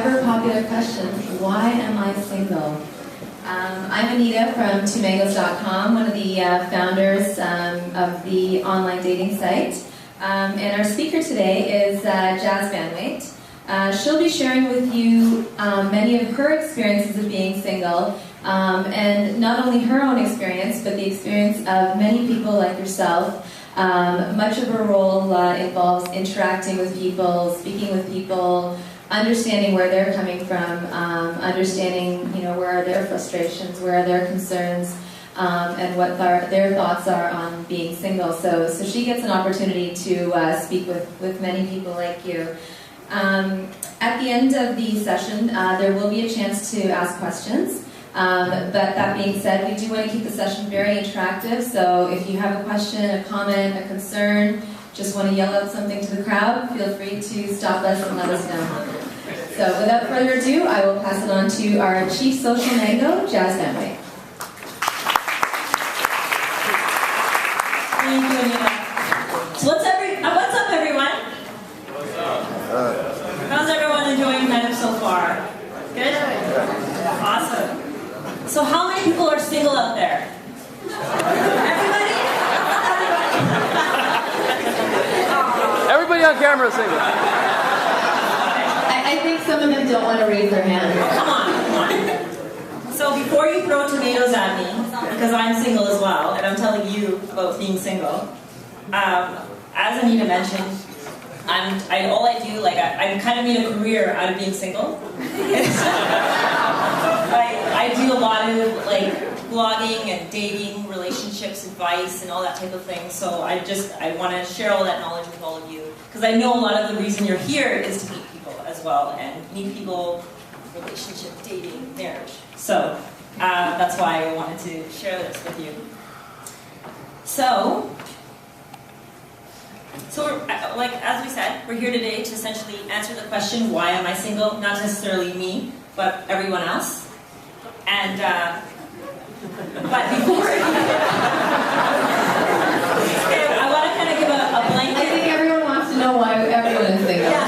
ever-popular question, why am I single? I'm Anita from twomangos.com, one of the founders of the online dating site. And our speaker today is Jazz Banwaite. She'll be sharing with you many of her experiences of being single, and not only her own experience, but the experience of many people like yourself. Much of her role involves interacting with people, speaking with people, understanding where they're coming from, understanding, where are their frustrations, where are their concerns, and what their thoughts are on being single. So she gets an opportunity to speak with many people like you. At the end of the session, there will be a chance to ask questions. But that being said, we do want to keep the session very interactive, so if you have a question, a comment, a concern, just want to yell out something to the crowd, feel free to stop us and let us know. So without further ado, I will pass it on to our Chief Social Mango, Jazz Banwaite. Thank you, Anita. So what's up, everyone? What's up? How's everyone enjoying NetIP so far? Good? Awesome. So how many people are single out there? Everybody? Everybody on camera is single. I think some of them don't want to raise their hand. Come on. So before you throw tomatoes at me, because I'm single as well, and I'm telling you about being single, as Anita mentioned, I kind of made a career out of being single. I do a lot of blogging and dating, relationships, advice, and all that type of thing. So I want to share all that knowledge with all of you, because I know a lot of the reason you're here is to meet people as well, and meet people, relationship, dating, marriage. So that's why I wanted to share this with you. So as we said, we're here today to essentially answer the question, why am I single? Not necessarily me, but everyone else. And, but before, I want to kind of give a blanket. I think everyone wants to know why everyone is single. Yeah.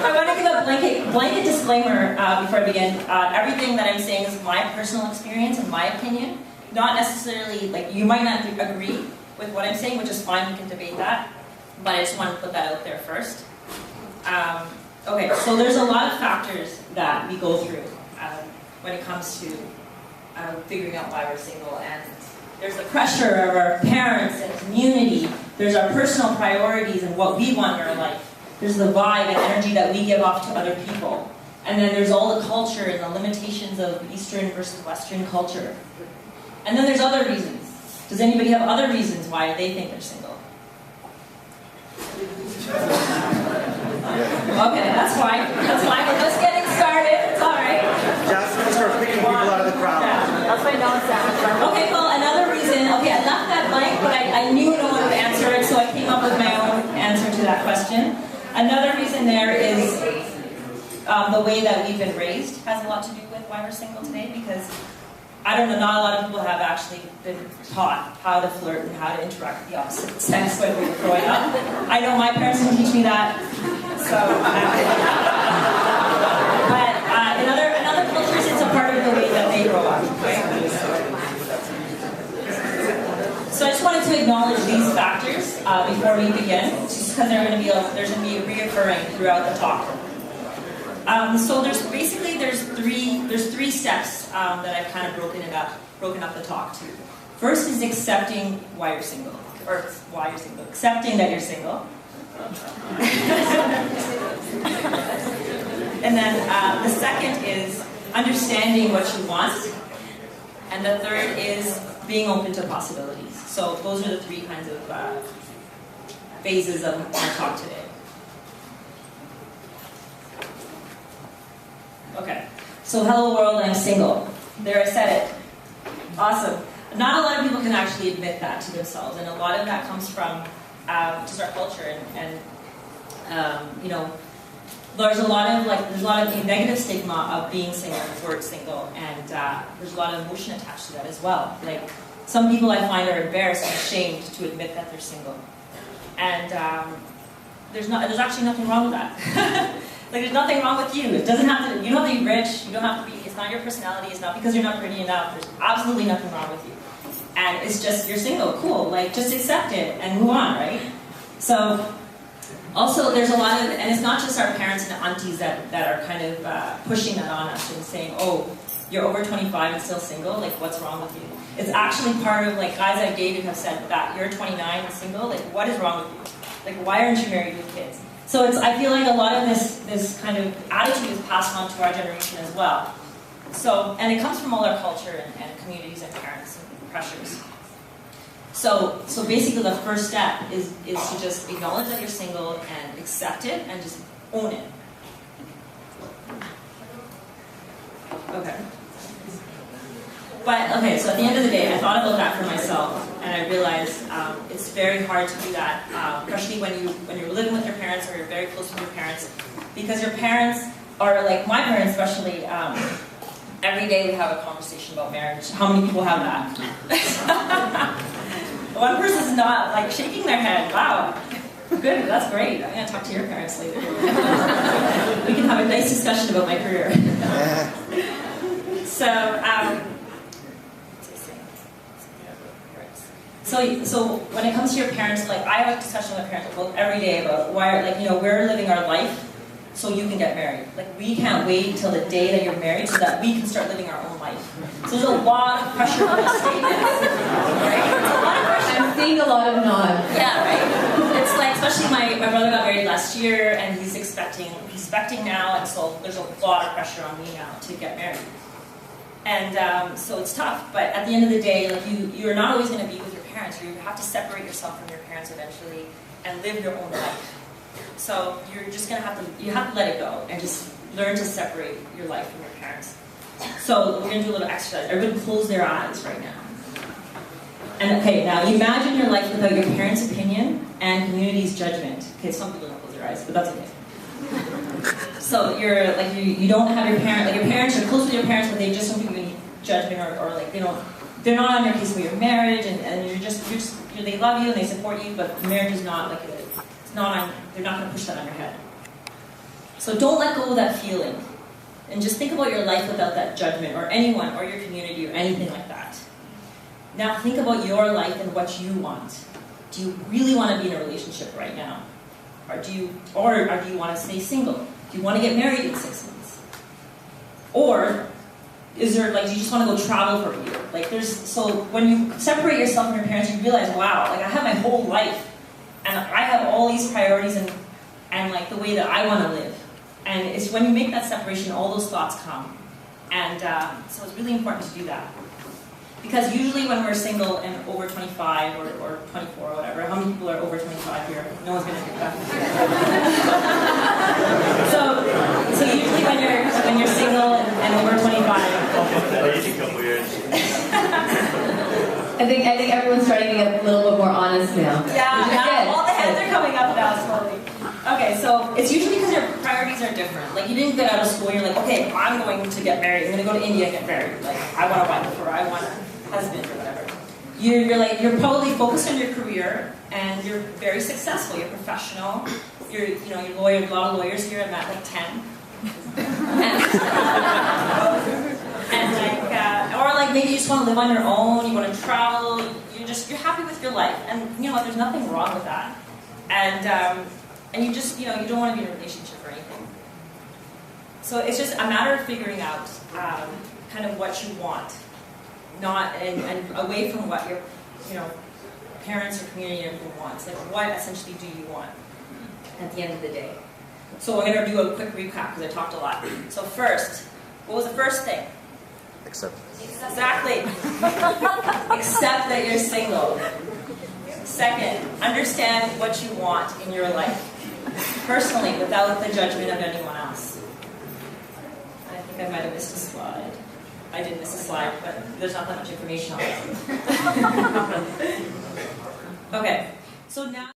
I want to give a blanket disclaimer before I begin. Everything that I'm saying is my personal experience and my opinion. Not necessarily, you might not agree with what I'm saying, which is fine, we can debate that. But I just want to put that out there first. Okay, so there's a lot of factors that we go through when it comes to figuring out why we're single. And there's the pressure of our parents and community. There's our personal priorities and what we want in our life. There's the vibe and energy that we give off to other people. And then there's all the culture and the limitations of Eastern versus Western culture. And then there's other reasons. Does anybody have other reasons why they think they're single? Okay, that's fine. That's fine. We're just getting started. It's all right. Just for picking people out of the crowd. Yeah. That's my okay, well, another reason. Okay, I left that blank, but I knew no one would answer it, so I came up with my own answer to that question. Another reason there is the way that we've been raised has a lot to do with why we're single today, because I don't know, not a lot of people have actually been taught how to flirt and how to interact with the opposite sex when we were growing up. I know my parents didn't teach me that, so. But in other cultures, it's a part of the way that they grow up. Right? So I just wanted to acknowledge these factors before we begin, just because there's going to be reoccurring throughout the talk. So there's three steps that I've kind of broken up the talk to. First is accepting why you're single, accepting that you're single. And then the second is understanding what you want, and the third is being open to possibilities. So those are the three kinds of phases of my talk today. Okay, so hello world, I'm single. There, I said it. Awesome. Not a lot of people can actually admit that to themselves, and a lot of that comes from just our culture, and there's a lot of negative stigma of being single, the word single, and there's a lot of emotion attached to that as well. Like, some people I find are embarrassed and ashamed to admit that they're single, and there's actually nothing wrong with that. Like, there's nothing wrong with you. It doesn't have to, you don't have to be rich, you don't have to be, it's not your personality, it's not because you're not pretty enough, there's absolutely nothing wrong with you. And it's just, you're single, cool, like, just accept it and move on, right? So, also, there's a lot of, and it's not just our parents and aunties that are kind of pushing that on us and saying, oh, you're over 25 and still single, like, what's wrong with you? It's actually part of, like, guys I've dated have said that you're 29 and single, like, what is wrong with you? Like, why aren't you married with kids? So it's, I feel like a lot of this kind of attitude is passed on to our generation as well. So, and it comes from all our culture and communities and parents and pressures. So basically the first step is to just acknowledge that you're single and accept it and just own it. Okay. But, okay, so at the end of the day, I thought about that for myself, and I realized it's very hard to do that, especially when you're living with your parents or you're very close with your parents, because your parents are, like my parents especially, every day we have a conversation about marriage. How many people have that? One person's not, like, shaking their head. Wow, good, that's great. I'm going to talk to your parents later. We can have a nice discussion about my career. So when it comes to your parents, like, I have a discussion with my parents every day about why, like, you know, we're living our life so you can get married. Like, we can't wait until the day that you're married so that we can start living our own life. So there's a lot of pressure on those statements. Right? It's a lot of pressure. I'm seeing a lot of nods. Yeah, right? It's like, especially my brother got married last year, and he's expecting now, and so there's a lot of pressure on me now to get married. And so it's tough, but at the end of the day, like, you're not always going to be with your parents. You have to separate yourself from your parents eventually and live your own life. So you're just going to have to let it go and just learn to separate your life from your parents. So we're going to do a little exercise. Everybody close their eyes right now. And okay, now imagine your life without your parents' opinion and community's judgment. Okay, some people don't close their eyes, but that's okay. So you're like, you don't have your parents, like, your parents are close with your parents, but they just don't give you any judgment, or like, they're not on your case with your marriage, and they love you and they support you, but marriage is not like they're not going to push that on your head. So don't let go of that feeling, and just think about your life without that judgment, or anyone, or your community, or anything like that. Now think about your life and what you want. Do you really want to be in a relationship right now? Or do you want to stay single? Do you want to get married in 6 months? Or is there, like, do you just want to go travel for a year? Like, so when you separate yourself from your parents, you realize, wow, like, I have my whole life, and I have all these priorities and like the way that I want to live. And it's when you make that separation, all those thoughts come. And so it's really important to do that. Because usually when we're single and over 25 or 24 or whatever, how many people are over 25 here? No one's going to pick that. So usually when you're single and over 25. I think everyone's starting to get a little bit more honest now. Yeah, all the heads are coming up now slowly. Okay, so it's usually because your priorities are different. Like, you didn't get out of school and you're like, okay, I'm going to get married. I'm going to go to India and get married. Like, I want a wife, or I want a husband, or whatever. You're probably focused on your career, and you're very successful. You're professional. You're lawyer. A lot of lawyers here. I'm at like 10. Or like maybe you just want to live on your own. You want to travel. You're happy with your life, and you know what? There's nothing wrong with that. And you just you don't want to be in a relationship or anything. So it's just a matter of figuring out kind of what you want. Not and away from what your parents or community or everything wants. Like, what essentially do you want at the end of the day? So we're going to do a quick recap because I talked a lot. So first, what was the first thing? Acceptance. Exactly. Accept that you're single. Second, understand what you want in your life personally, without the judgment of anyone else. I think I might have missed a slide. I did miss a slide, but there's not that much information on it. Okay, so now...